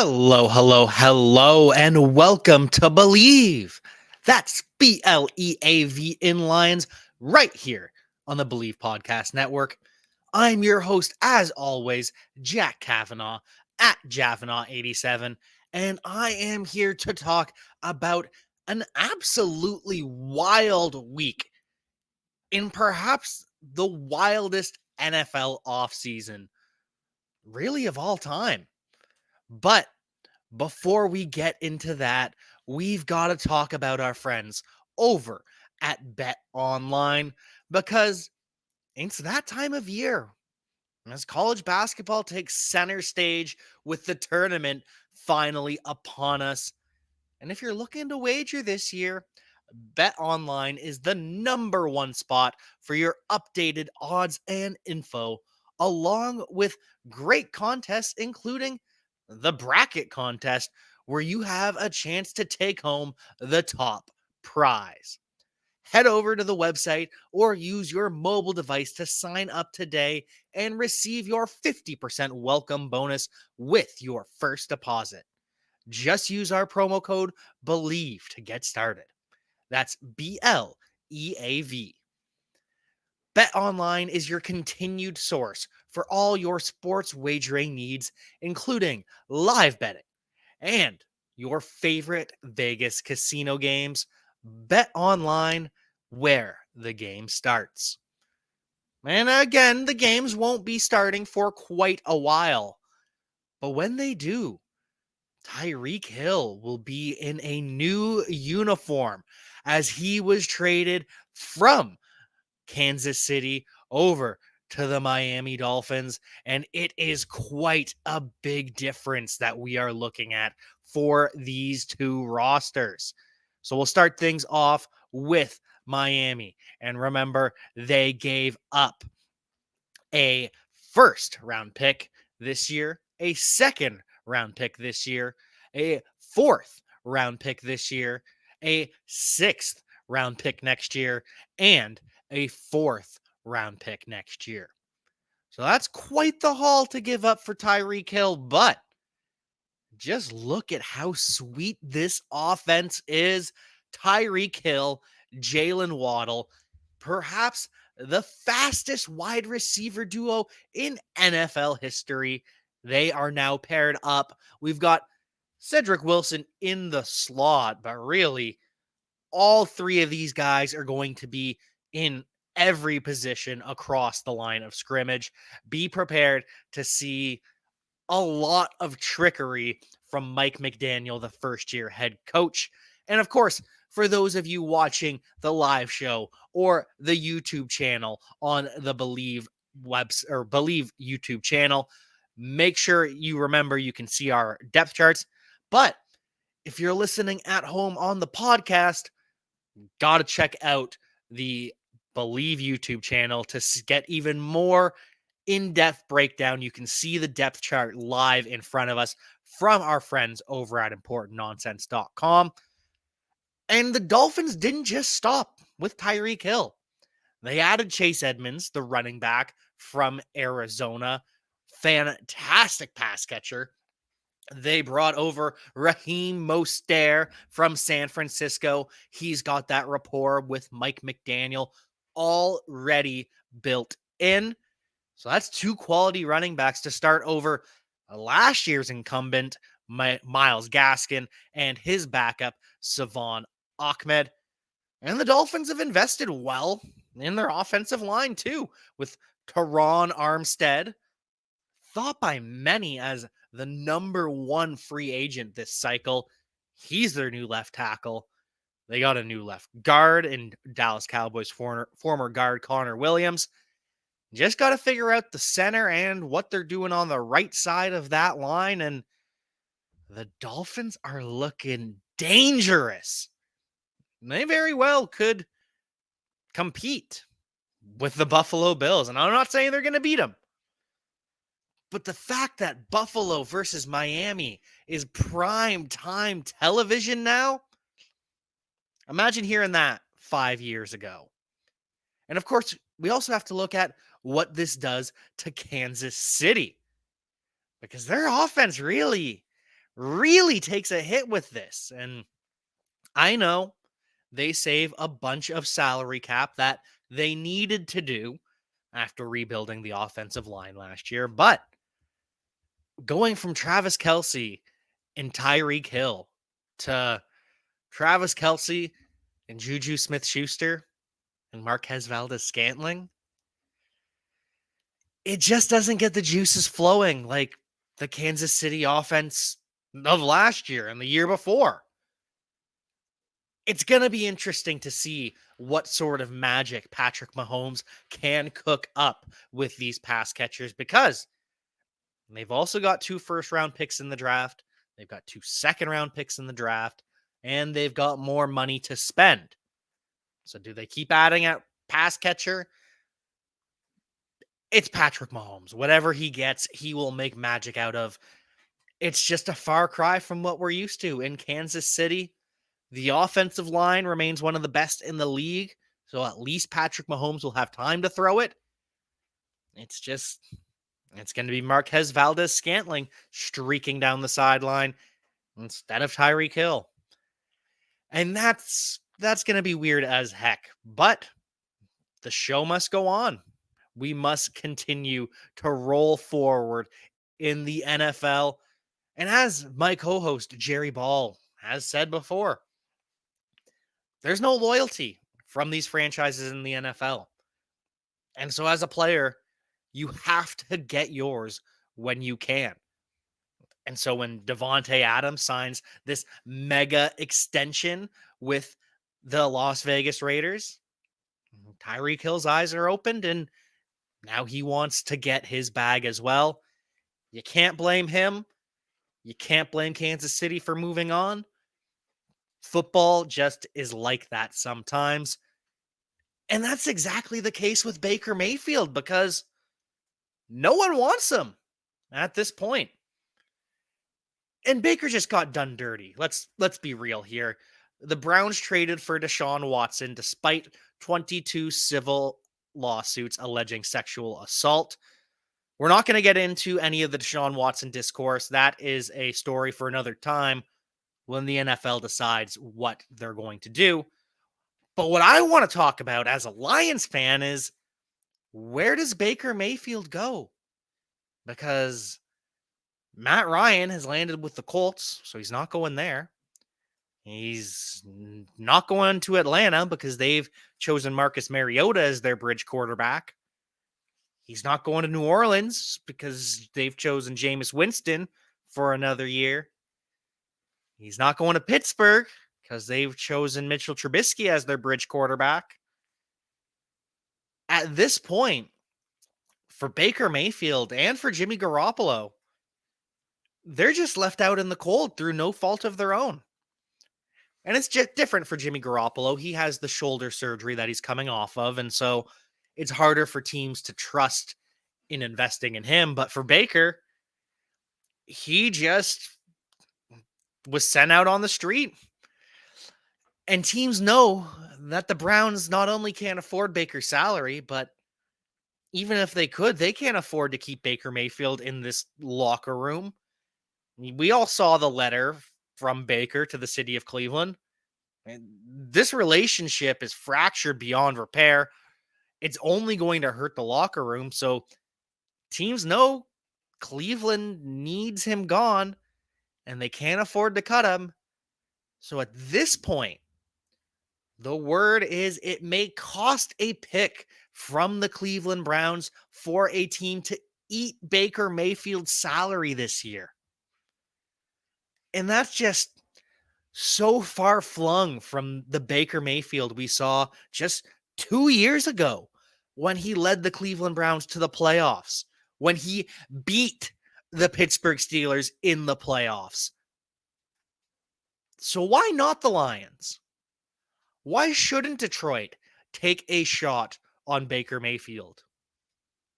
Hello, hello, hello, and welcome to Bleav. That's Bleav in Lions right here on the Bleav Podcast Network. I'm your host, as always, Jack Kavanaugh at Javanaugh87, and I am here to talk about an absolutely wild week in perhaps the wildest NFL offseason, really of all time. But before we get into that, we've got to talk about our friends over at Bet Online because it's that time of year as college basketball takes center stage with the tournament finally upon us. And if you're looking to wager this year, Bet Online is the number one spot for your updated odds and info, along with great contests, including the bracket contest, where you have a chance to take home the top prize. Head over to the website or use your mobile device to sign up today and receive your 50% welcome bonus with your first deposit. Just use our promo code Bleav to get started. That's BLEAV. Bet Online is your continued source for all your sports wagering needs, including live betting and your favorite Vegas casino games. Bet Online, where the game starts. And again, the games won't be starting for quite a while. But when they do, Tyreek Hill will be in a new uniform as he was traded from Kansas City over to the Miami Dolphins. And it is quite a big difference that we are looking at for these two rosters. So we'll start things off with Miami. And remember, they gave up a first round pick this year, a second round pick this year, a fourth round pick this year, a sixth round pick next year, and a fourth round pick next year. So that's quite the haul to give up for Tyreek Hill, but just look at how sweet this offense is. Tyreek Hill, Jalen Waddle, perhaps the fastest wide receiver duo in NFL history. They are now paired up. We've got Cedric Wilson in the slot, but really, all three of these guys are going to be in every position across the line of scrimmage. Be prepared to see a lot of trickery from Mike McDaniel, the first year head coach. And of course, for those of you watching the live show or the YouTube channel on the Bleav or Bleav YouTube channel, make sure you remember you can see our depth charts. But if you're listening at home on the podcast, got to check out the Bleav YouTube channel to get even more in-depth breakdown. You can see the depth chart live in front of us from our friends over at importantnonsense.com. And the Dolphins didn't just stop with Tyreek Hill. They added Chase Edmonds, the running back from Arizona. Fantastic pass catcher. They brought over Raheem Mostert from San Francisco. He's got that rapport with Mike McDaniel already built in. So that's two quality running backs to start over last year's incumbent, Myles Gaskin, and his backup, Savon Ahmed. And the Dolphins have invested well in their offensive line, too, with Teron Armstead, thought by many as the number one free agent this cycle. He's their new left tackle. They got a new left guard in Dallas Cowboys former guard Connor Williams. Just got to figure out the center and what they're doing on the right side of that line. And the Dolphins are looking dangerous. They very well could compete with the Buffalo Bills. And I'm not saying they're going to beat them. But the fact that Buffalo versus Miami is prime time television now, imagine hearing that 5 years ago. And of course, we also have to look at what this does to Kansas City, because their offense really really takes a hit with this. And I know they save a bunch of salary cap that they needed to do after rebuilding the offensive line last year. But going from Travis Kelce and Tyreek Hill to Travis Kelce and Juju Smith-Schuster and Marquez Valdes-Scantling, it just doesn't get the juices flowing like the Kansas City offense of last year and the year before. It's going to be interesting to see what sort of magic Patrick Mahomes can cook up with these pass catchers, because they've also got 2 first-round picks in the draft. They've got 2 second-round picks in the draft, and they've got more money to spend. So do they keep adding at pass catcher? It's Patrick Mahomes. Whatever he gets, he will make magic out of. It's just a far cry from what we're used to in Kansas City. The offensive line remains one of the best in the league, so at least Patrick Mahomes will have time to throw it. It's going to be Marquez Valdes-Scantling streaking down the sideline instead of Tyreek Hill. And that's going to be weird as heck. But the show must go on. We must continue to roll forward in the NFL. And as my co-host Jerry Ball has said before, there's no loyalty from these franchises in the NFL. And so as a player, you have to get yours when you can. And so when Devontae Adams signs this mega extension with the Las Vegas Raiders, Tyreek Hill's eyes are opened, and now he wants to get his bag as well. You can't blame him. You can't blame Kansas City for moving on. Football just is like that sometimes. And that's exactly the case with Baker Mayfield, because no one wants him at this point. And Baker just got done dirty. Let's be real here. The Browns traded for Deshaun Watson despite 22 civil lawsuits alleging sexual assault. We're not going to get into any of the Deshaun Watson discourse. That is a story for another time when the NFL decides what they're going to do. But what I want to talk about as a Lions fan is, where does Baker Mayfield go? Because Matt Ryan has landed with the Colts, so he's not going there. He's not going to Atlanta because they've chosen Marcus Mariota as their bridge quarterback. He's not going to New Orleans because they've chosen Jameis Winston for another year. He's not going to Pittsburgh because they've chosen Mitchell Trubisky as their bridge quarterback. At this point, for Baker Mayfield and for Jimmy Garoppolo, they're just left out in the cold through no fault of their own. And it's just different for Jimmy Garoppolo. He has the shoulder surgery that he's coming off of, and so it's harder for teams to trust in investing in him. But for Baker, he just was sent out on the street. And teams know that the Browns not only can't afford Baker's salary, but even if they could, they can't afford to keep Baker Mayfield in this locker room. We all saw the letter from Baker to the city of Cleveland. And this relationship is fractured beyond repair. It's only going to hurt the locker room. So teams know Cleveland needs him gone, and they can't afford to cut him. So at this point, the word is it may cost a pick from the Cleveland Browns for a team to eat Baker Mayfield's salary this year. And that's just so far flung from the Baker Mayfield we saw just 2 years ago when he led the Cleveland Browns to the playoffs, when he beat the Pittsburgh Steelers in the playoffs. So why not the Lions? Why shouldn't Detroit take a shot on Baker Mayfield?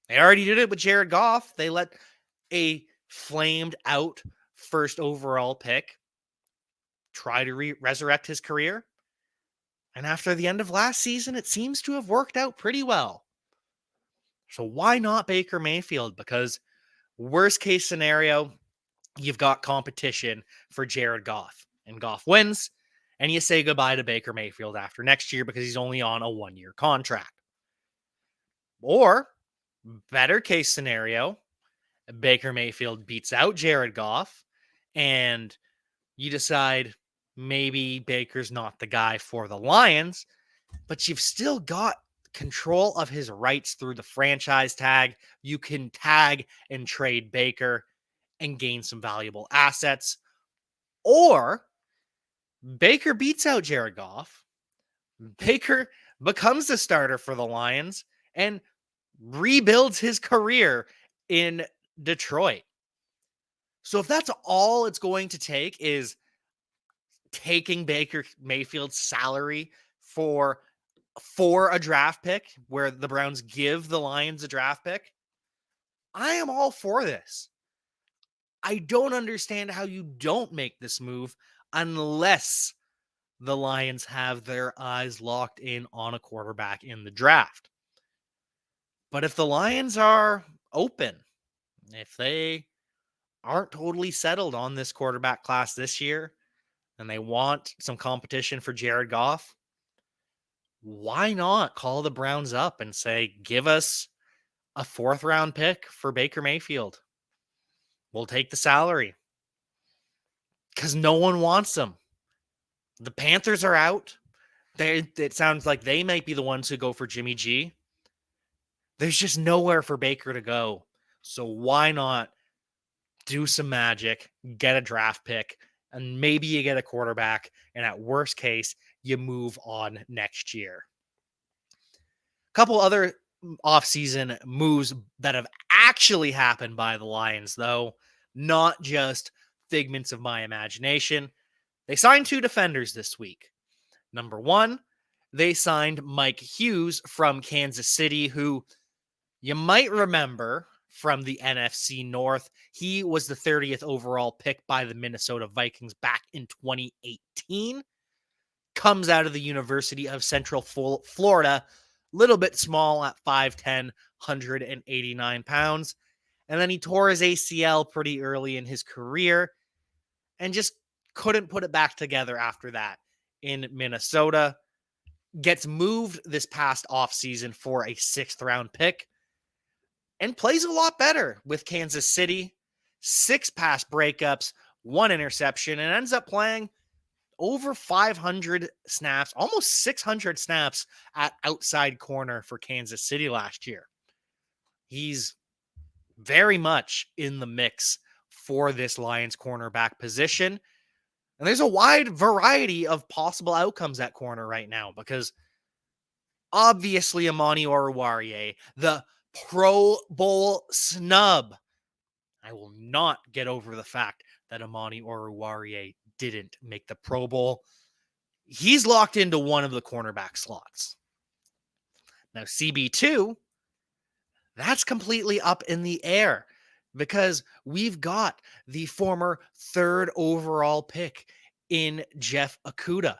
They already did it with Jared Goff. They let a flamed out first overall pick try to resurrect his career. And after the end of last season, it seems to have worked out pretty well. So why not Baker Mayfield? Because worst case scenario, you've got competition for Jared Goff, and Goff wins, and you say goodbye to Baker Mayfield after next year because he's only on a 1-year contract. Or, better case scenario, Baker Mayfield beats out Jared Goff, and you decide maybe Baker's not the guy for the Lions, but you've still got control of his rights through the franchise tag. You can tag and trade Baker and gain some valuable assets. Or Baker beats out Jared Goff. Baker becomes the starter for the Lions and rebuilds his career in Detroit. So if that's all it's going to take is taking Baker Mayfield's salary for a draft pick where the Browns give the Lions a draft pick, I am all for this. I don't understand how you don't make this move unless the Lions have their eyes locked in on a quarterback in the draft. But if the Lions are open, if they aren't totally settled on this quarterback class this year, and they want some competition for Jared Goff, why not call the Browns up and say, give us a 4th-round pick for Baker Mayfield? We'll take the salary. Because no one wants him. The Panthers are out. It sounds like they might be the ones who go for Jimmy G. There's just nowhere for Baker to go. So why not do some magic, get a draft pick, and maybe you get a quarterback, and at worst case, you move on next year. A couple other offseason moves that have actually happened by the Lions, though, not just figments of my imagination. They signed 2 defenders this week. Number 1, they signed Mike Hughes from Kansas City, who you might remember from the NFC North. He was the 30th overall pick by the Minnesota Vikings back in 2018. Comes out of the University of Central Florida, a little bit small at 5'10", 189 pounds. And then he tore his ACL pretty early in his career and just couldn't put it back together after that in Minnesota. Gets moved this past offseason for a 6th-round pick and plays a lot better with Kansas City. 6 pass breakups, 1 interception, and ends up playing over 500 snaps, almost 600 snaps at outside corner for Kansas City last year. He's very much in the mix for this Lions cornerback position. And there's a wide variety of possible outcomes at corner right now because obviously Amani Oruwariye, the Pro Bowl snub. I will not get over the fact that Amani Oruwariye didn't make the Pro Bowl. He's locked into one of the cornerback slots. Now, CB2, that's completely up in the air because we've got the former 3rd overall pick in Jeff Okudah.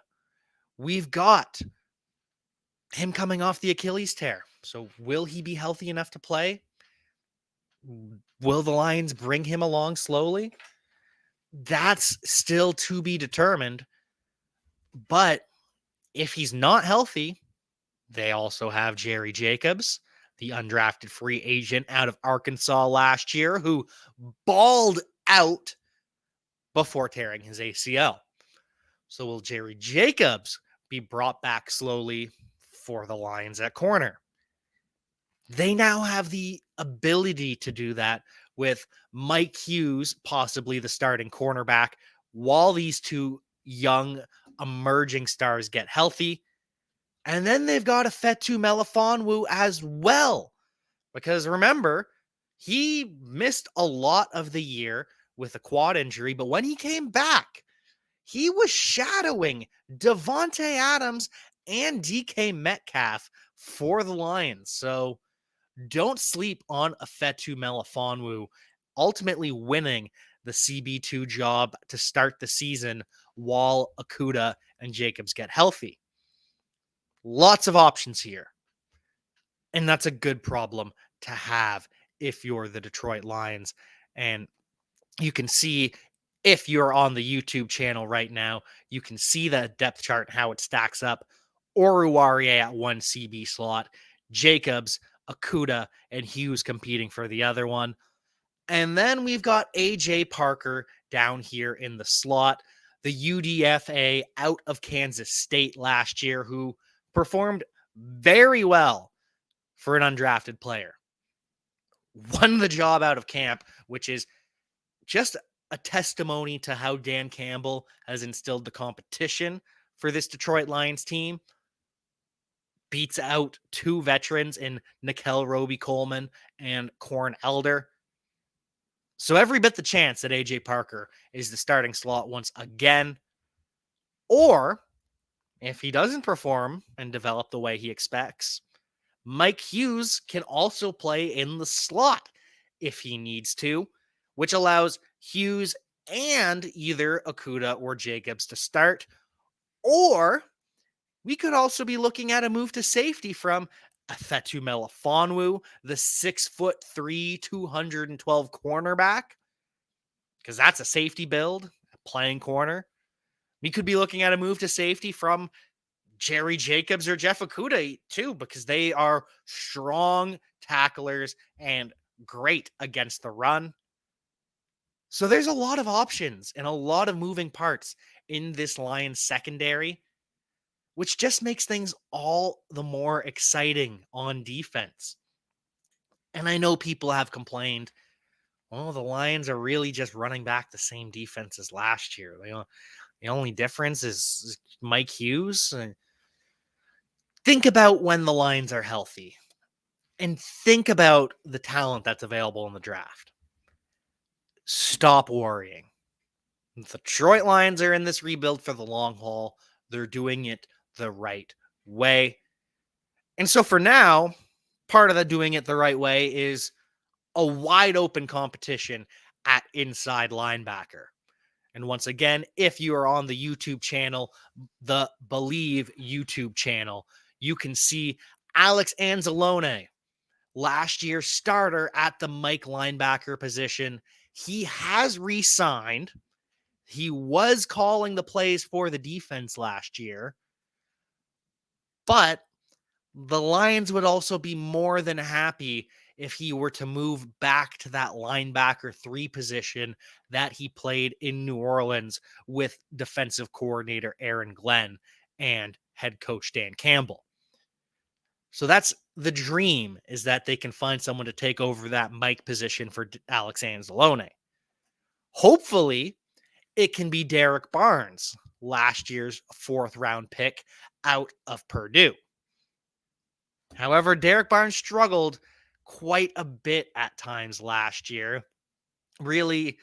We've got him coming off the Achilles tear. So will he be healthy enough to play? Will the Lions bring him along slowly? That's still to be determined. But if he's not healthy, they also have Jerry Jacobs, the undrafted free agent out of Arkansas last year, who balled out before tearing his ACL. So will Jerry Jacobs be brought back slowly for the Lions at corner? They now have the ability to do that with Mike Hughes, possibly the starting cornerback, while these 2 young emerging stars get healthy. And then they've got Ifeatu Melifonwu as well. Because remember, he missed a lot of the year with a quad injury, but when he came back, he was shadowing Devontae Adams and DK Metcalf for the Lions. So don't sleep on Ifeatu Melifonwu ultimately winning the CB2 job to start the season while Okudah and Jacobs get healthy. Lots of options here. And that's a good problem to have if you're the Detroit Lions. And You can see, if you're on the YouTube channel right now, you can see the depth chart and how it stacks up. Oruwariye at one CB slot, Jacobs, Akuda, and Hughes competing for the other one. And then we've got AJ Parker down here in the slot, the UDFA out of Kansas State last year, who performed very well for an undrafted player. Won the job out of camp, which is just a testimony to how Dan Campbell has instilled the competition for this Detroit Lions team. Beats out two veterans in Nickel Roby-Coleman and Corn Elder. So every bit the chance that AJ Parker is the starting slot once again. Or if he doesn't perform and develop the way he expects, Mike Hughes can also play in the slot if he needs to, which allows Hughes and either Akuda or Jacobs to start. Or we could also be looking at a move to safety from Afetu Melifonwu, the 6'3", 212 cornerback, because that's a safety build, playing corner. We could be looking at a move to safety from Jerry Jacobs or Jeff Okudah too, because they are strong tacklers and great against the run. So there's a lot of options and a lot of moving parts in this Lions secondary, which just makes things all the more exciting on defense. And I know people have complained, well, the Lions are really just running back the same defense as last year. The only difference is Mike Hughes. Think about when the Lions are healthy and think about the talent that's available in the draft. Stop worrying. The Detroit Lions are in this rebuild for the long haul. They're doing it the right way. And so for now, part of the doing it the right way is a wide open competition at inside linebacker. And once again, if you are on the YouTube channel, the Bleav YouTube channel, you can see Alex Anzalone, last year's starter at the Mike linebacker position. He has re-signed. He was calling the plays for the defense last year, but the Lions would also be more than happy if he were to move back to that linebacker 3 position that he played in New Orleans with defensive coordinator Aaron Glenn and head coach Dan Campbell. So that's the dream, is that they can find someone to take over that Mike position for Alex Anzalone. Hopefully, it can be Derrick Barnes, last year's 4th round pick out of Purdue. However, Derrick Barnes struggled quite a bit at times last year. Really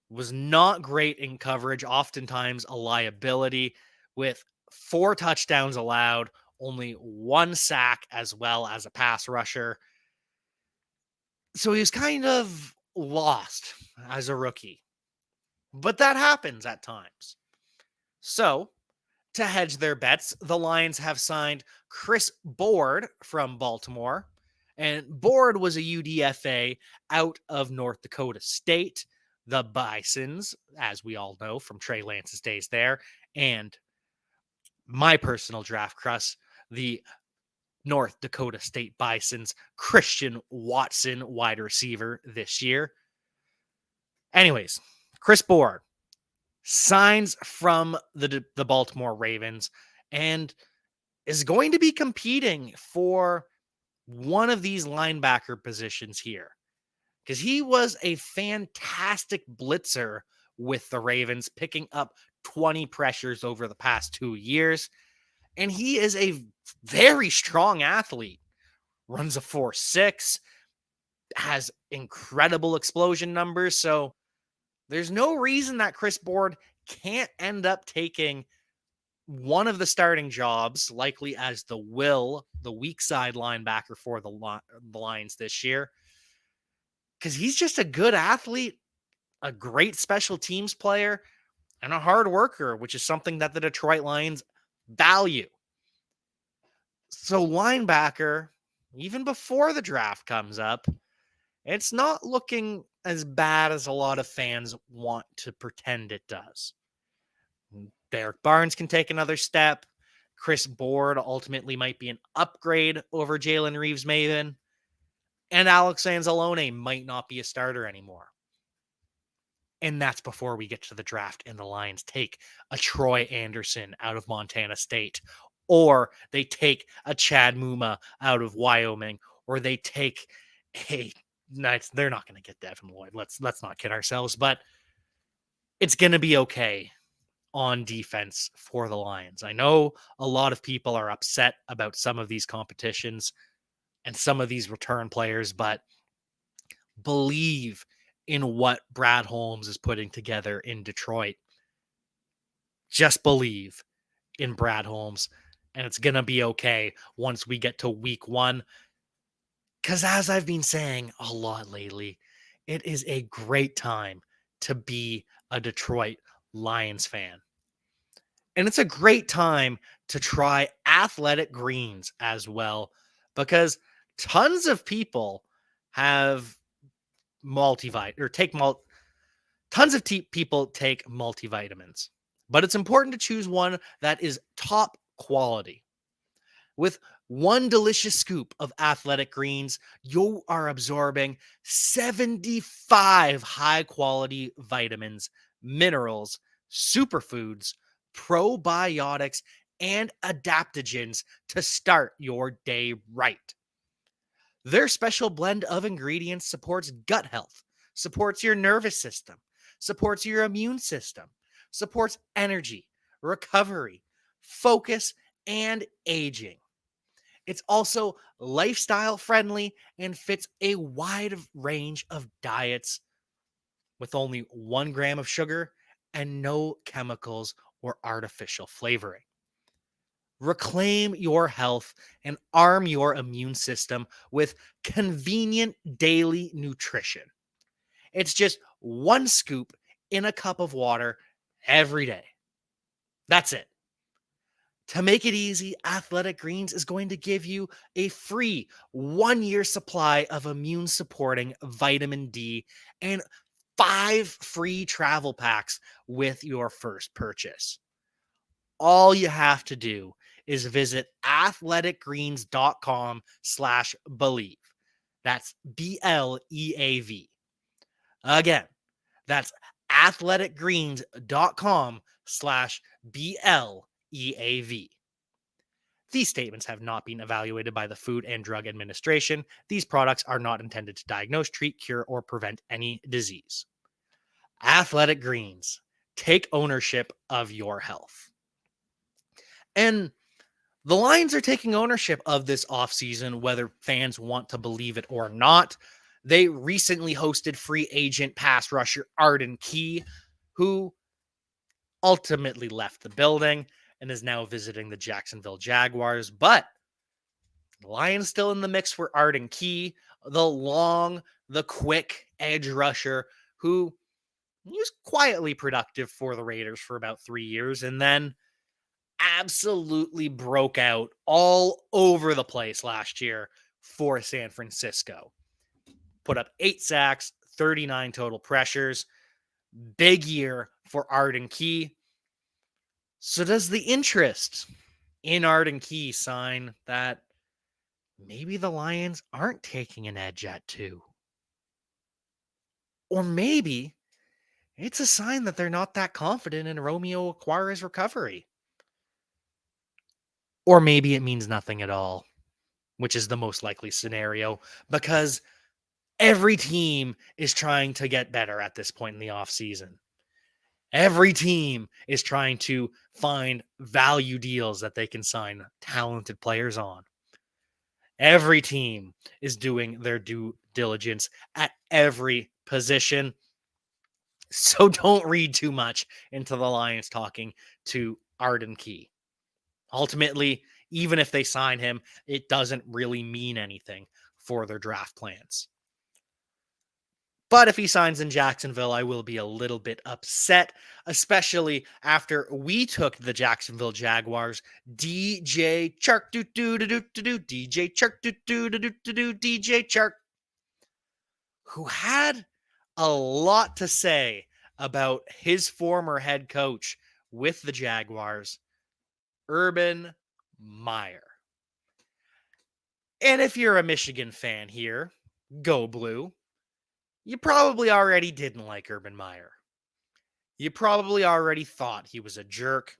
was not great in coverage, oftentimes a liability, with 4 touchdowns allowed, only 1 sack, as well as a pass rusher. So he was kind of lost as a rookie. But that happens at times. So, to hedge their bets, the Lions have signed Chris Board from Baltimore. And Board was a UDFA out of North Dakota State. The Bisons, as we all know from Trey Lance's days there, and my personal draft crush, the North Dakota State Bisons, Christian Watson, wide receiver this year. Anyways, Chris Board signs from the Baltimore Ravens and is going to be competing for one of these linebacker positions here, because he was a fantastic blitzer with the Ravens, picking up 20 pressures over the past 2 years. And he is a very strong athlete, runs a 4.6, has incredible explosion numbers. So there's no reason that Chris Board can't end up taking one of the starting jobs, likely as the weak side linebacker for the Lions this year, because he's just a good athlete, a great special teams player, and a hard worker, which is something that the Detroit Lions value. So linebacker, even before the draft comes up, it's not looking as bad as a lot of fans want to pretend it does. Derrick Barnes can take another step. Chris Board ultimately might be an upgrade over Jalen Reeves-Maven. And Alex Anzalone might not be a starter anymore. And that's before we get to the draft and the Lions take a Troy Anderson out of Montana State, or they take a Chad Muma out of Wyoming, or they take they're not going to get Devin Lloyd. Let's not kid ourselves, but it's going to be okay on defense for the Lions. I know a lot of people are upset about some of these competitions and some of these return players, but believe in what Brad Holmes is putting together in Detroit. Just believe in Brad Holmes, and it's going to be okay once we get to week 1. Because as I've been saying a lot lately, it is a great time to be a Detroit Lions fan. And it's a great time to try athletic greens as well, because tons of people have people take multivitamins, but it's important to choose one that is top quality. With one delicious scoop of athletic greens, you are absorbing 75 high quality vitamins, minerals, superfoods, probiotics, and adaptogens to start your day right. Their special blend of ingredients supports gut health, supports your nervous system, supports your immune system, supports energy, recovery, focus, and aging. It's also lifestyle friendly and fits a wide range of diets with only 1 gram of sugar and no chemicals or artificial flavoring. Reclaim your health and arm your immune system with convenient daily nutrition. It's just 1 scoop in a cup of water every day. That's it. To make it easy, Athletic Greens is going to give you a free 1-year supply of immune supporting vitamin D and 5 free travel packs with your first purchase. All you have to do is visit athleticgreens.com/Bleav. That's BLEAV. Again, that's athleticgreens.com/BLEAV. These statements have not been evaluated by the Food and Drug Administration. These products are not intended to diagnose, treat, cure, or prevent any disease. Athletic Greens. Take ownership of your health. And the Lions are taking ownership of this offseason, whether fans want to believe it or not. They recently hosted free agent pass rusher Arden Key, who ultimately left the building and is now visiting the Jacksonville Jaguars. But the Lions still in the mix for Arden Key, the quick edge rusher who was quietly productive for the Raiders for about 3 years and then absolutely broke out all over the place last year for San Francisco. Put up 8 sacks, 39 total pressures. Big year for Arden Key. So does the interest in Arden Key sign that maybe the Lions aren't taking an edge at 2? Or maybe it's a sign that they're not that confident in Romeo Okwara's recovery. Or maybe it means nothing at all, which is the most likely scenario, because every team is trying to get better at this point in the offseason. Every team is trying to find value deals that they can sign talented players on. Every team is doing their due diligence at every position. So don't read too much into the Lions talking to Arden Key. Ultimately, even if they sign him, it doesn't really mean anything for their draft plans. But if he signs in Jacksonville, I will be a little bit upset, especially after we took the Jacksonville Jaguars. DJ Chark, DJ Chark, DJ Chark, who had a lot to say about his former head coach with the Jaguars, Urban Meyer. And if you're a Michigan fan here, go Blue, you probably already didn't like Urban Meyer. You probably already thought he was a jerk.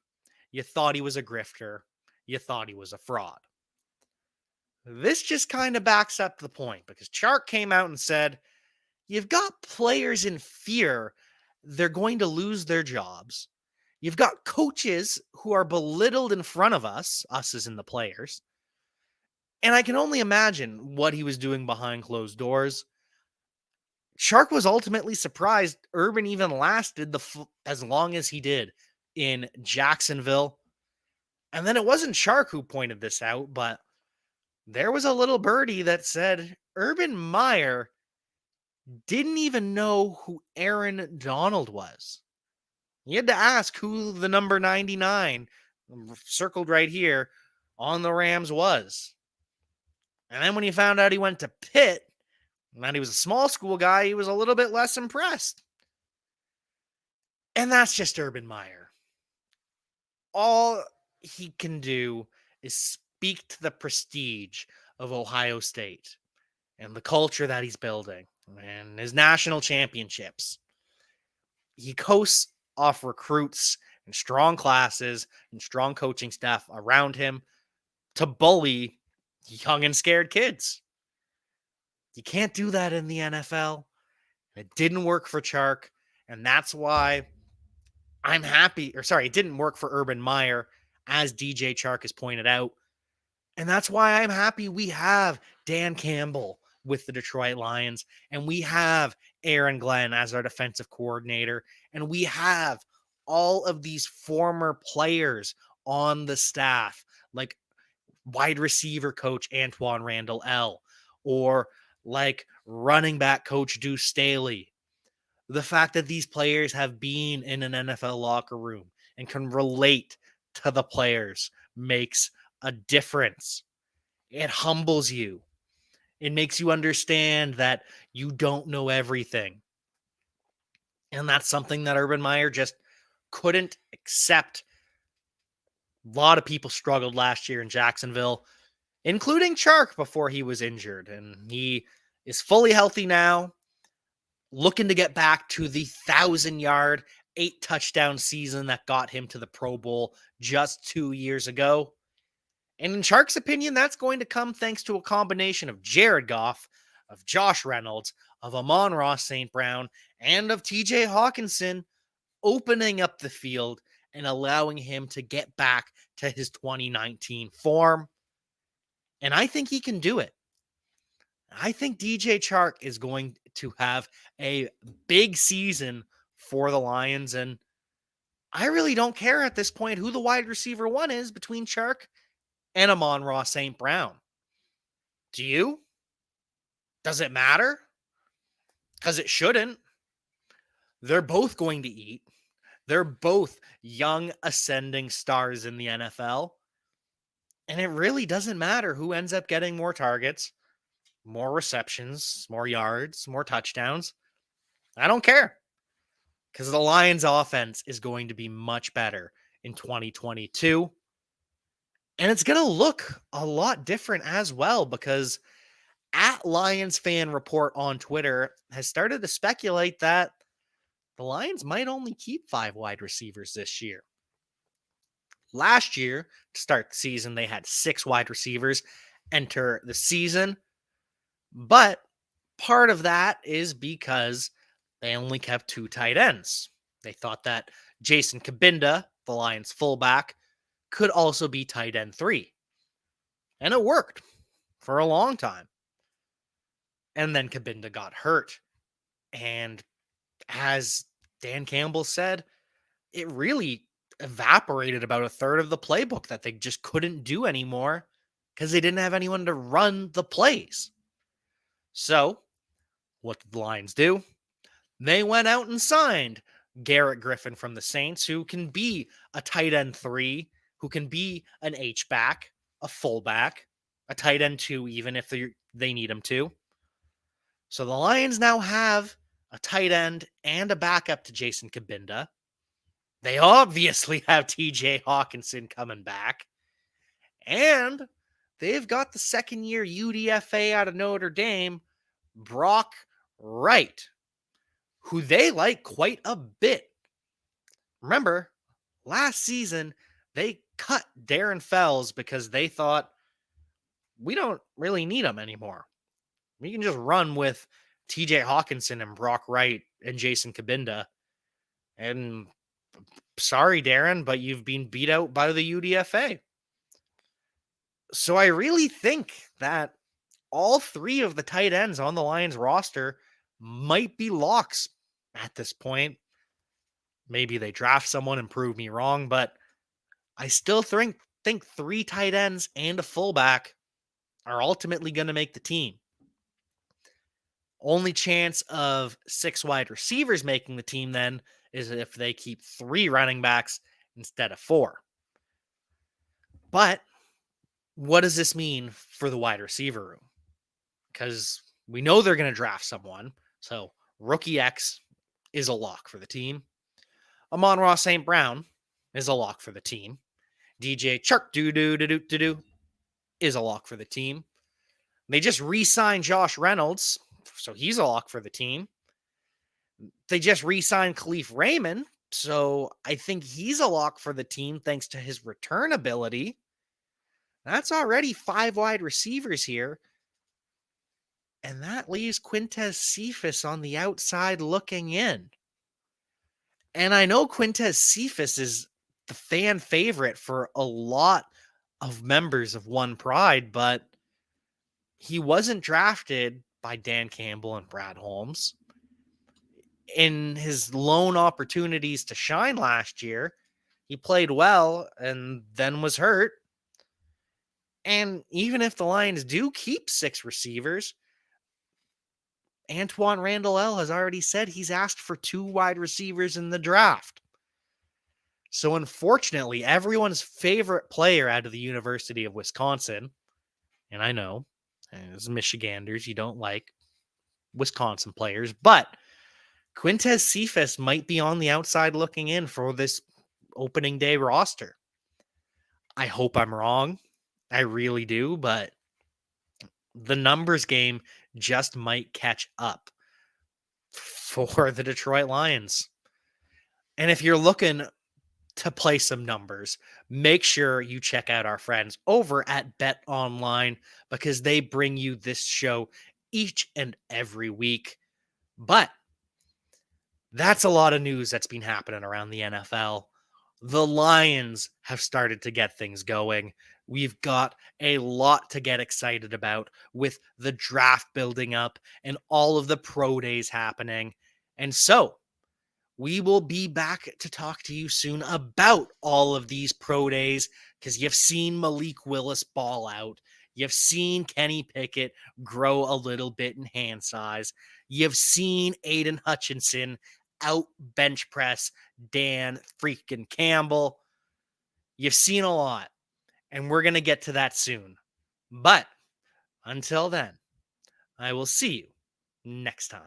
You thought he was a grifter. You thought he was a fraud. This just kind of backs up the point because Chark came out and said, you've got players in fear they're going to lose their jobs. You've got coaches who are belittled in front of us as in the players. And I can only imagine what he was doing behind closed doors. Chark was ultimately surprised Urban even lasted as long as he did in Jacksonville. And then it wasn't Chark who pointed this out, but there was a little birdie that said Urban Meyer didn't even know who Aaron Donald was. You had to ask who the number 99 circled right here on the Rams was. And then when he found out he went to Pitt, and that he was a small school guy, he was a little bit less impressed. And that's just Urban Meyer. All he can do is speak to the prestige of Ohio State and the culture that he's building and his national championships. He coasts off recruits and strong classes and strong coaching staff around him to bully young and scared kids. You can't do that in the NFL. It didn't work for Chark, and that's why I'm happy. It didn't work for Urban Meyer, as DJ Chark has pointed out. And that's why I'm happy we have Dan Campbell with the Detroit Lions, and we have Aaron Glenn as our defensive coordinator, and we have all of these former players on the staff, like wide receiver coach Antoine Randall L., or like running back coach Deuce Staley. The fact that these players have been in an NFL locker room and can relate to the players makes a difference. It humbles you. It makes you understand that you don't know everything. And that's something that Urban Meyer just couldn't accept. A lot of people struggled last year in Jacksonville, including Chark before he was injured. And he is fully healthy now, looking to get back to the 1,000-yard, 8-touchdown season that got him to the Pro Bowl just 2 years ago. And in Chark's opinion, that's going to come thanks to a combination of Jared Goff, of Josh Reynolds, of Amon-Ra St. Brown, and of TJ Hawkinson opening up the field and allowing him to get back to his 2019 form. And I think he can do it. I think DJ Chark is going to have a big season for the Lions. And I really don't care at this point who the wide receiver one is between Chark and Amon-Ra St. Brown. Do you? Does it matter? Because it shouldn't. They're both going to eat. They're both young ascending stars in the NFL. And it really doesn't matter who ends up getting more targets, more receptions, more yards, more touchdowns. I don't care. Because the Lions offense is going to be much better in 2022. And it's going to look a lot different as well, because at Lions Fan Report on Twitter has started to speculate that the Lions might only keep 5 wide receivers this year. Last year, to start the season, they had 6 wide receivers enter the season. But part of that is because they only kept 2 tight ends. They thought that Jason Cabinda, the Lions fullback, could also be tight end 3. And it worked for a long time. And then Cabinda got hurt. And as Dan Campbell said, it really evaporated about a third of the playbook that they just couldn't do anymore because they didn't have anyone to run the plays. So, what did the Lions do? They went out and signed Garrett Griffin from the Saints, who can be a tight end 3, who can be an H-back, a fullback, a tight end 2, even if they need him to. So the Lions now have a tight end, and a backup to Jason Kabinda. They obviously have TJ Hawkinson coming back. And they've got the second-year UDFA out of Notre Dame, Brock Wright, who they like quite a bit. Remember, last season, they cut Darren Fells because they thought, we don't really need him anymore. We can just run with TJ Hawkinson and Brock Wright and Jason Kabinda. And sorry, Darren, but you've been beat out by the UDFA. So I really think that all three of the tight ends on the Lions roster might be locks at this point. Maybe they draft someone and prove me wrong, but I still think three tight ends and a fullback are ultimately going to make the team. Only chance of 6 wide receivers making the team then is if they keep 3 running backs instead of 4. But what does this mean for the wide receiver room? Because we know they're going to draft someone. So Rookie X is a lock for the team. Amon-Ra St. Brown is a lock for the team. DJ Chark doo is a lock for the team. They just re-signed Josh Reynolds, so he's a lock for the team. They just re-signed Khalif Raymond, so I think he's a lock for the team thanks to his return ability. That's already 5 wide receivers here. And that leaves Quintus Cephas on the outside looking in. And I know Quintus Cephas is the fan favorite for a lot of members of One Pride, but he wasn't drafted by Dan Campbell and Brad Holmes. In his lone opportunities to shine last year, he played well and then was hurt. And even if the Lions do keep 6 receivers, Antoine Randall L. has already said he's asked for 2 wide receivers in the draft. So unfortunately, everyone's favorite player out of the University of Wisconsin, and I know, as Michiganders, you don't like Wisconsin players, but Quintus Cephas might be on the outside looking in for this opening day roster. I hope I'm wrong. I really do, but the numbers game just might catch up for the Detroit Lions. And if you're looking to play some numbers, make sure you check out our friends over at Bet Online because they bring you this show each and every week. But that's a lot of news that's been happening around the NFL. The Lions have started to get things going. We've got a lot to get excited about with the draft building up and all of the pro days happening. And so we will be back to talk to you soon about all of these pro days because you've seen Malik Willis ball out. You've seen Kenny Pickett grow a little bit in hand size. You've seen Aiden Hutchinson out bench press Dan freaking Campbell. You've seen a lot, and we're going to get to that soon. But until then, I will see you next time.